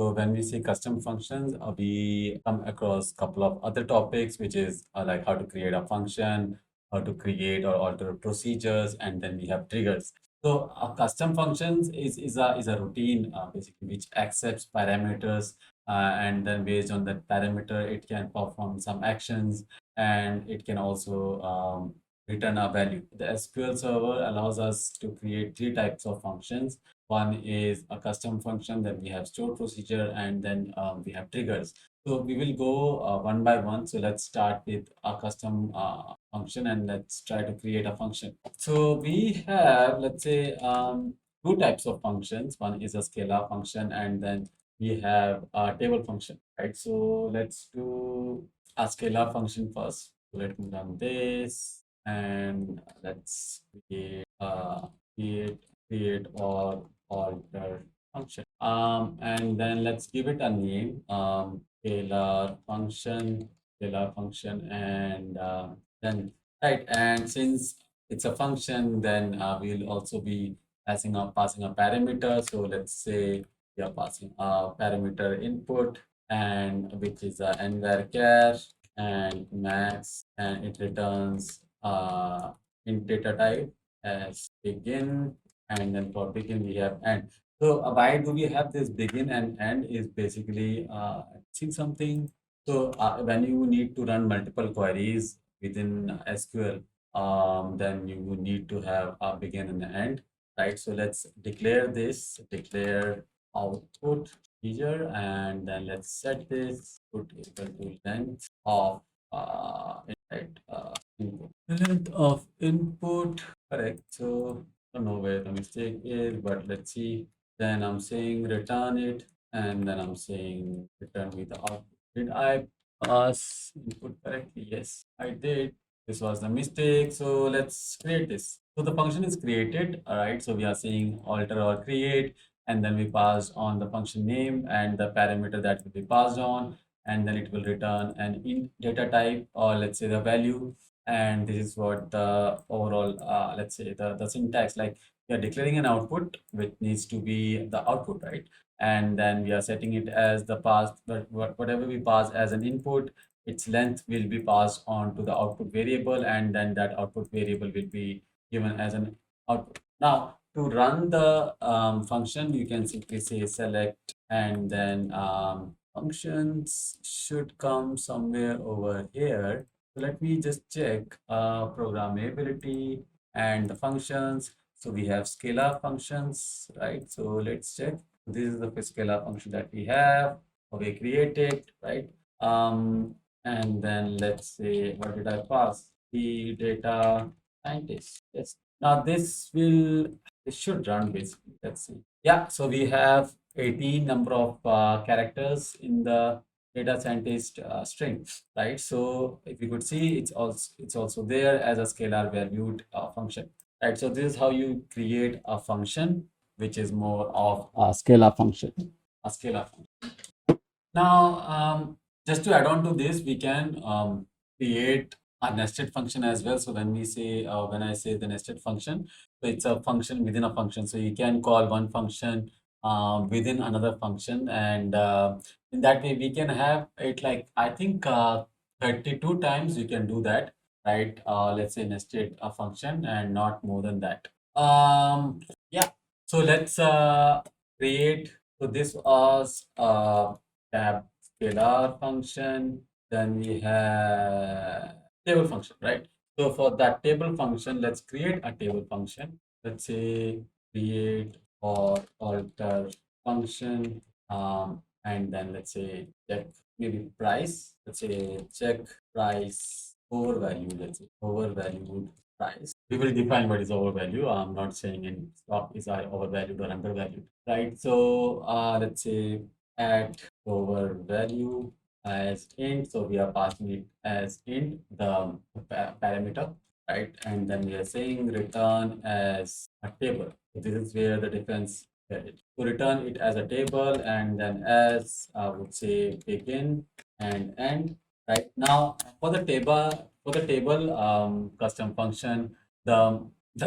So when we say custom functions, we come across a couple of other topics, which is like how to create a function, how to create or alter procedures, and then we have triggers. So a custom functions is a routine basically which accepts parameters, and then based on that parameter, it can perform some actions, and it can also return a value. The SQL server allows us to create three types of functions. One is a custom function, then we have stored procedure, and then we have triggers. So we will go one by one. So let's start with a custom function, and let's try to create a function. So we have, let's say, two types of functions. One is a scalar function, and then we have a table function, right? So let's do a scalar function first. So let me run this, and let's create or alter function. And then let's give it a name, scalar function, and then right. And since it's a function, then we'll also be passing a parameter. So let's say we are passing a parameter input, and which is a var and max, and it returns in data type as begin, and then for begin we have end. So why do we have this begin and end is basically seeing something. So when you need to run multiple queries within SQL, then you would need to have a begin and an end, right? So let's declare this, declare output here, and then let's set this put equal to length of right, input. The length of input, correct. So I don't know where the mistake is, but let's see. Then I'm saying return it, and then I'm saying return with the output. Did I pass input correctly? Yes, I did. This was the mistake. So let's create this. So the function is created. All right. So we are saying alter or create, and then we pass on the function name and the parameter that will be passed on, and then it will return an int data type, or let's say the value. And this is what the overall, let's say the syntax, like we are declaring an output which needs to be the output, right? And then we are setting it as the pass, but whatever we pass as an input, its length will be passed on to the output variable, and then that output variable will be given as an output. Now, to run the function, you can simply say select, and then functions should come somewhere over here. So let me just check programmability and the functions. So we have scalar functions, right? So let's check. This is the scalar function that we have, or we created, right? And then let's say, what did I pass? The data scientist. Yes. Now this should run basically. Let's see. Yeah. So we have 18 number of characters in the data scientist string, right? So if you could see, it's also there as a scalar valued function, right? So this is how you create a function which is more of a scalar function, a scalar function. Now, just to add on to this, we can create a nested function as well. So when I say the nested function, so it's a function within a function. So you can call one function within another function, and in that way we can have it like, I think 32 times you can do that, right? Let's say nested a function and not more than that. Yeah. So let's create. So this was tab scalar function. Then we have table function, right? So for that table function, let's create a table function. Let's say create or alter function, and then let's say check maybe price. Let's say check price overvalue. Let's say overvalued price. We will define what is overvalue. I'm not saying in stock is I overvalued or undervalued, right? So let's say add overvalue as int. So we are passing it as int, the parameter, right? And then we are saying return as a table. So this is where the difference credit. So return it as a table, and then as I would say begin and end. Right now for the table custom function, the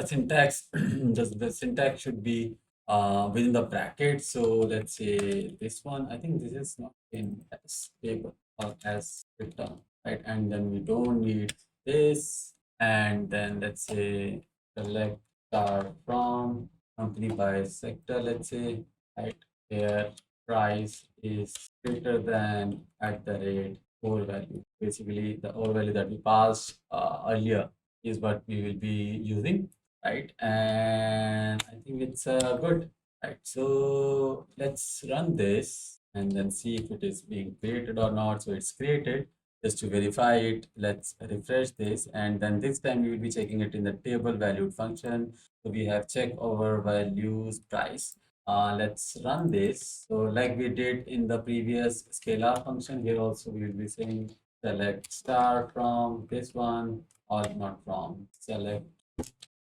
syntax the syntax should be within the bracket. So let's say this one, I think this is not in as table or as return, right? And then we don't need this. And then let's say select star from company by sector, let's say, right? Their price is greater than at the rate core value. Basically, the core value that we passed earlier is what we will be using, right? And I think it's good, right? So let's run this and then see if it is being created or not. So it's created. Just to verify it, let's refresh this, and then this time we will be checking it in the table valued function. So we have check over values price. Let's run this. So like we did in the previous scalar function, here also we will be saying select star from this one, or not from, select,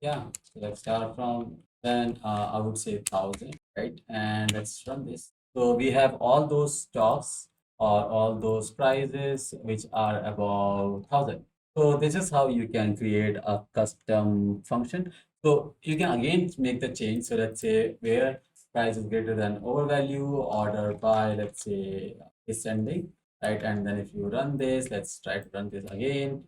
yeah, so let's start from, then I would say 1,000, right? And let's run this. So we have all those stocks or all those prices which are above 1,000. So this is how you can create a custom function. So you can again make the change. So let's say where price is greater than overvalue, order by, let's say, descending, right? And then if you run this, let's try to run this again.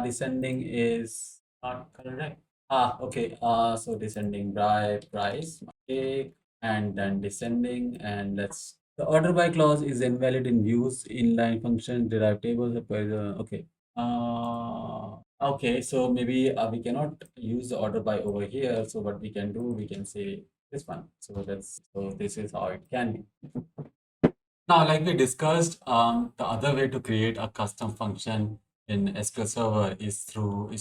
Descending is not correct. Okay. So descending by price, okay, and then descending, and let's. The order by clause is invalid in views, inline function, derived tables. Okay. Okay. So maybe we cannot use the order by over here. So what we can do, we can say this one. So this is how it can be. Now, like we discussed, the other way to create a custom function in SQL Server is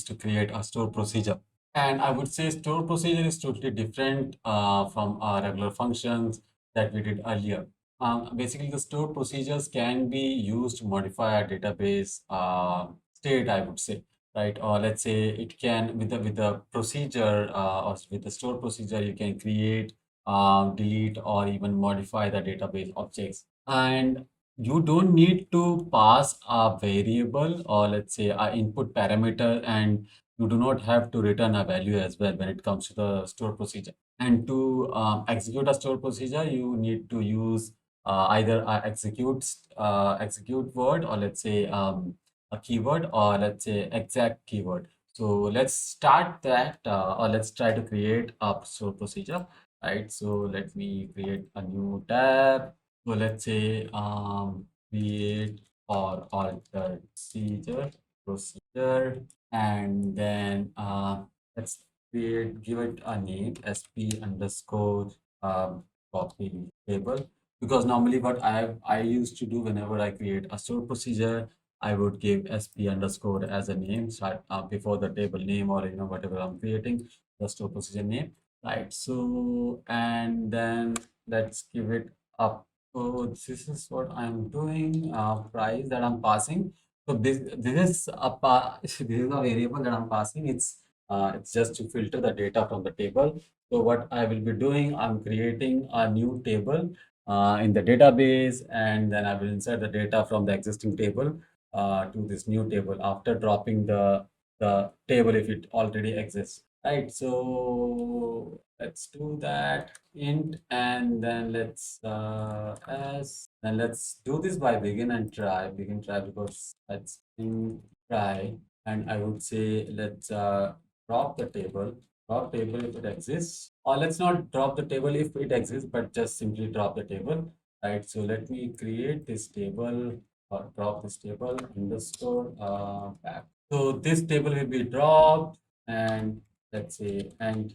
to create a store procedure. And I would say store procedure is totally different from our regular functions that we did earlier. Basically, the store procedures can be used to modify a database state, I would say, right? Or let's say it can, with the procedure or with the store procedure, you can create, delete, or even modify the database objects. And you don't need to pass a variable or let's say a input parameter, and you do not have to return a value as well when it comes to the store procedure. And to execute a store procedure, you need to use either a execute word, or let's say a keyword, or let's say exact keyword. So let's start that, or let's try to create a store procedure, right? So let me create a new tab. So let's say create or alter procedure, and then let's give it a name, sp underscore copy table, because normally what I used to do whenever I create a store procedure, I would give sp underscore as a name, so before the table name, or whatever I'm creating, the store procedure name, right? So and then let's give it up. So this is what I'm doing, price that I'm passing. So this is this is a variable that I'm passing. It's just to filter the data from the table. So what I will be doing, I'm creating a new table in the database, and then I will insert the data from the existing table to this new table after dropping the table if it already exists. Right. So let's do that int, and then let's let's do this by begin try, because that's in try. And I would say let's drop the table, if it exists, or let's not drop the table if it exists, but just simply drop the table, right? So let me create this table, or drop this table underscore back. So this table will be dropped, and let's say and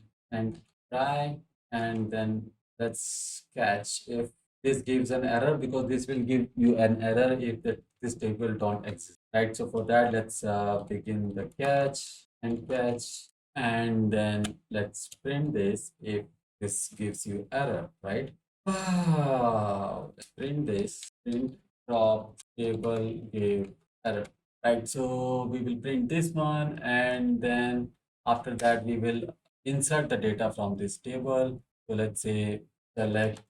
try, and then let's catch if this gives an error, because this will give you an error if this table don't exist, right? So for that, let's begin the catch, and then let's print this if this gives you error, right? Let's print this, print drop table gave error, right? So we will print this one, and then after that we will insert the data from this table. So let's say select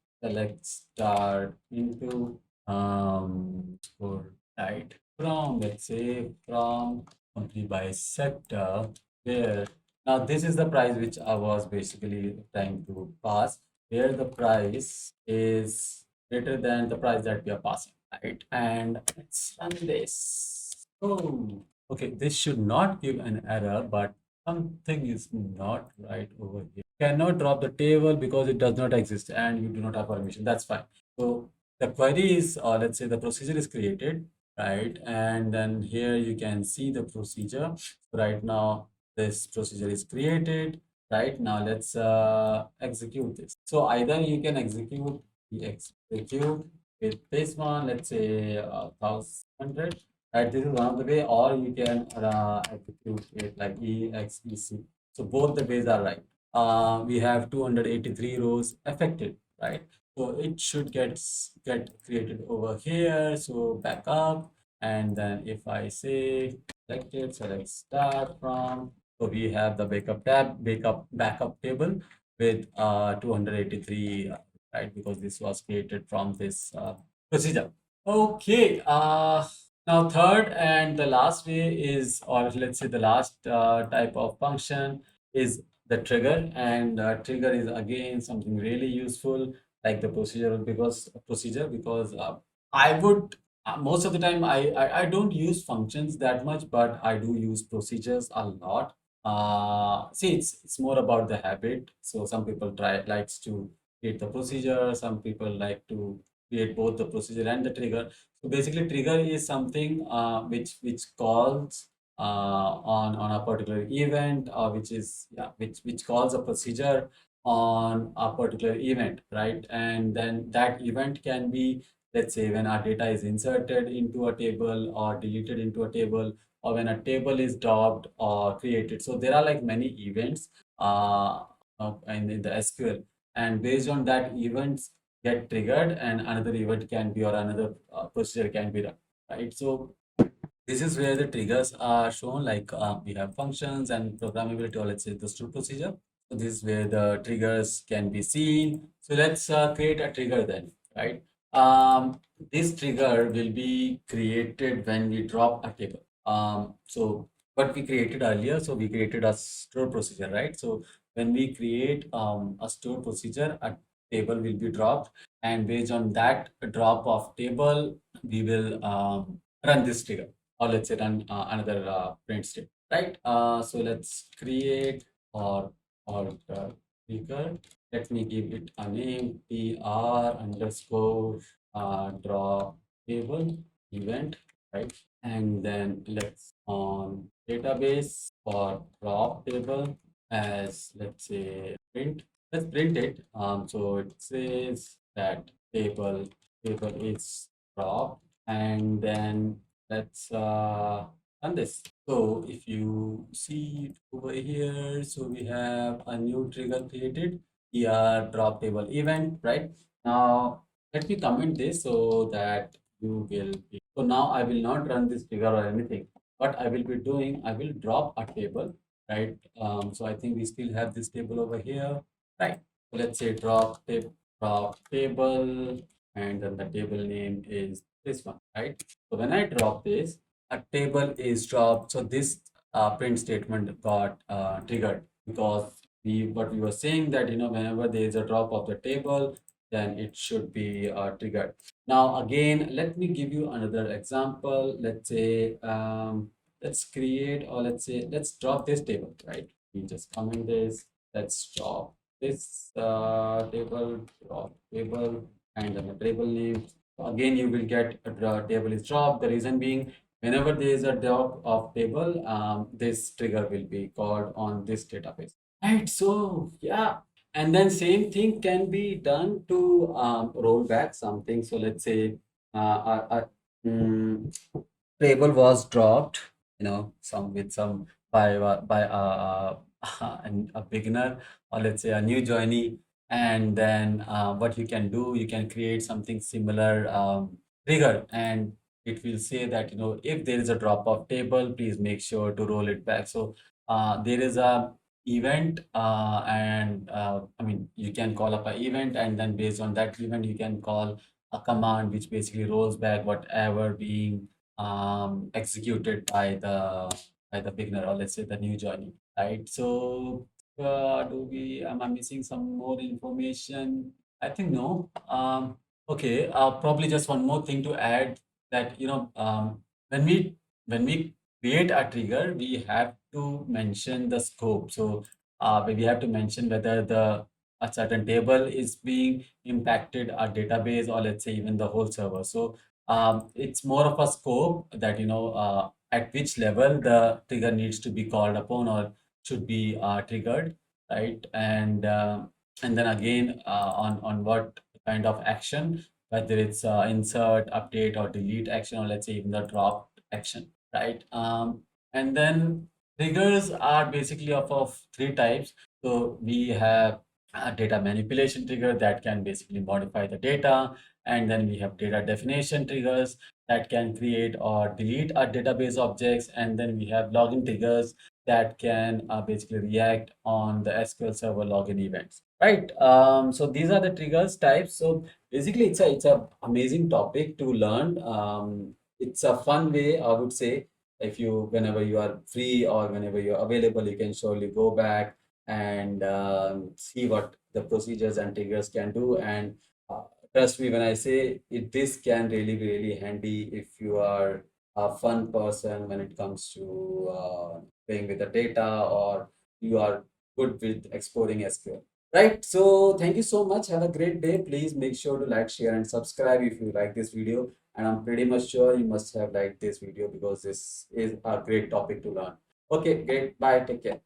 start into for right from, let's say, from company by sector, where now this is the price which I was basically trying to pass. where the price is greater than the price that we are passing, right? And let's run this. Oh, okay. This should not give an error, but something is not right over here. Cannot drop the table because it does not exist and you do not have permission. That's fine. So the query is, or let's say the procedure is created, right? And then here you can see the procedure. Right now, this procedure is created. Right now, let's execute this. So either you can execute with this one, let's say 1,100. Right, this is one of the way, or you can execute it like exec. So both the ways are right. We have 283 rows affected, right? So it should get created over here. So back up, and then if I say selected, select start from. So we have the backup table with 283, right? Because this was created from this procedure. Okay. Now third and the last way is, or let's say the last type of function is the trigger, and trigger is again something really useful like the procedure because I would most of the time I don't use functions that much, but I do use procedures a lot. See, it's more about the habit. So some people likes to create the procedure, some people like to create both the procedure and the trigger. So basically, trigger is something which calls on a particular event, which is which calls a procedure on a particular event, right? And then that event can be, let's say, when our data is inserted into a table or deleted into a table, or when a table is dropped or created. So there are like many events in the SQL, and based on that events get triggered, and another event can be, or another procedure can be run, right? So this is where the triggers are shown, like we have functions and programmability, or let's say the stored procedure. So this is where the triggers can be seen. So let's create a trigger then, right? This trigger will be created when we drop a table. So what we created earlier, so we created a store procedure, right? So when we create a store procedure, a table will be dropped, and based on that drop of table, we will run this trigger, or let's say run another print state, right? So let's create or trigger. Let me give it a name, tr underscore draw table event, right? And then let's on database for drop table as, let's say, print. Let's print it. So it says that table is dropped, and then let's run this. So if you see over here, so we have a new trigger created, drop table event, right? Now let me comment this so that you will be. So now I will not run this trigger or anything. What I will be doing, I will drop a table, right? So I think we still have this table over here, right? So let's say drop table, and then the table name is this one, right? So when I drop this, a table is dropped. So this print statement got triggered because what we were saying that, whenever there is a drop of the table, then it should be triggered. Now again, let me give you another example. Let's say let's create, or let's say let's drop this table, right? We just comment this. Let's drop this drop table, and then the table name. Again, you will get a table is dropped. The reason being, whenever there is a drop of table, this trigger will be called on this database. Right. So yeah, and then same thing can be done to roll back something. So let's say mm, table was dropped, some by a beginner, or let's say a new joinee, and then what you can do, you can create something similar trigger, and it will say that, if there is a drop of table, please make sure to roll it back. So there is a event, and I mean, you can call up an event, and then based on that event you can call a command which basically rolls back whatever being executed by the beginner, or let's say the new joining, right? So am I missing some more information? I think no. Okay, probably just one more thing to add that, when we create a trigger, we have to mention the scope. So we have to mention whether a certain table is being impacted, a database, or let's say even the whole server. So it's more of a scope that, at which level the trigger needs to be called upon or should be triggered, right? And then again, on what kind of action, whether it's insert, update, or delete action, or let's say even the drop action, right? And then triggers are basically of three types. So we have a data manipulation trigger that can basically modify the data, and then we have data definition triggers that can create or delete our database objects, and then we have login triggers that can basically react on the SQL Server login events, right? So these are the triggers types. So basically, it's a amazing topic to learn. It's a fun way, I would say. If you, whenever you are free or whenever you're available, you can surely go back and see what the procedures and triggers can do. And uh, trust me when I say it, this can really be really handy if you are a fun person when it comes to playing with the data, or you are good with exploring SQL. Right. So thank you so much. Have a great day. Please make sure to like, share, and subscribe if you like this video. And I'm pretty much sure you must have liked this video because this is a great topic to learn. Okay, great. Bye. Take care.